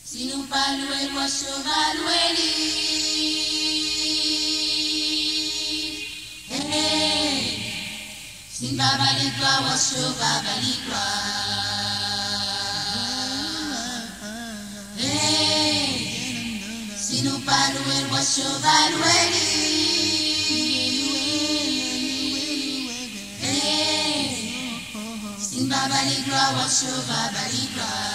Si nous pas louer, moi je vais louer lui. Hey, si nous pas bali gloire, moi je vais bali gloire. Hey, si nous pas louer, moi je vais louer lui. Hey, si nous pas bali gloire, moi je vais bali gloire.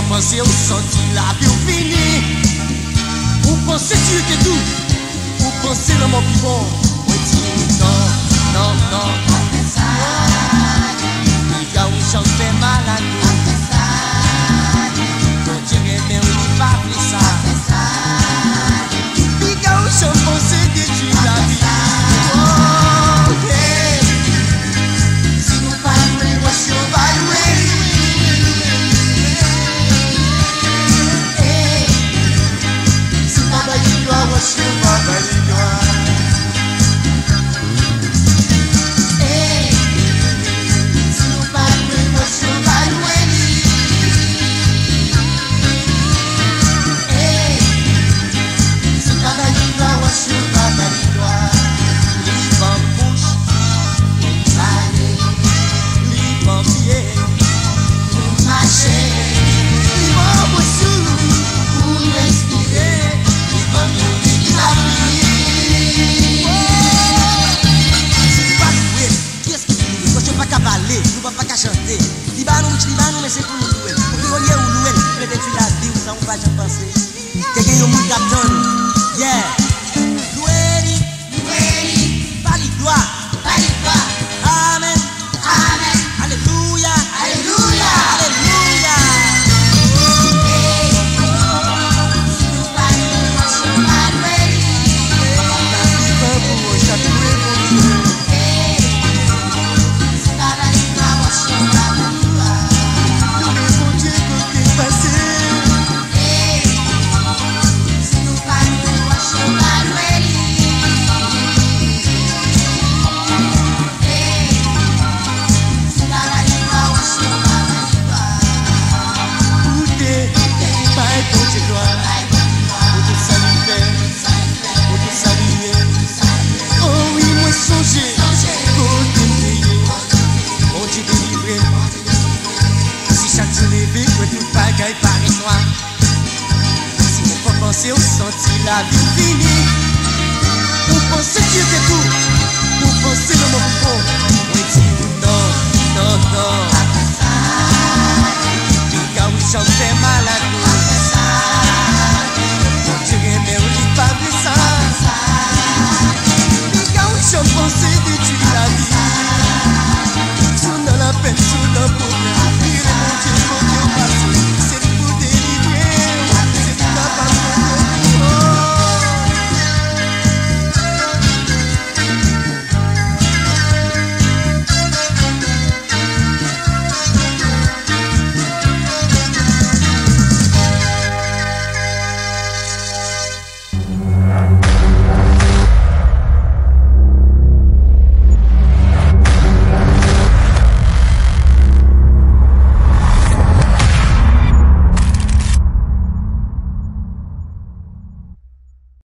Penser au senti la vie au fini. Ou penser tu que tout. Ou penser le mot plus bon. Ou dis non, non, non. Les gars où chanter mal à nous. On dirait bien on n'y va plus ça. Les gars où chante penser détruire la vie. Oh, hey. Si nous pas louer, moi si on va louer. What's your mama hey, si nous pas louer, what's your mama hey, si pas balidoire, what's your mama livre en bouche, aller, livre en pied, pour marcher, livre en bouche, pour respirer, livre en cavaler, nous ne pouvons pas chanter. Libanon, mais c'est pour nous louer. Pour nous relier ou louer, peut-être la vie ou ça, on va jamais penser. Quelqu'un qui a un monde d'abton. Yeah. Louer, bali gloire. Amen. Amen. Alléluia. Alléluia. Alléluia. Penser au senti la vie finie. Pour penser Dieu que tout. Pour penser le mot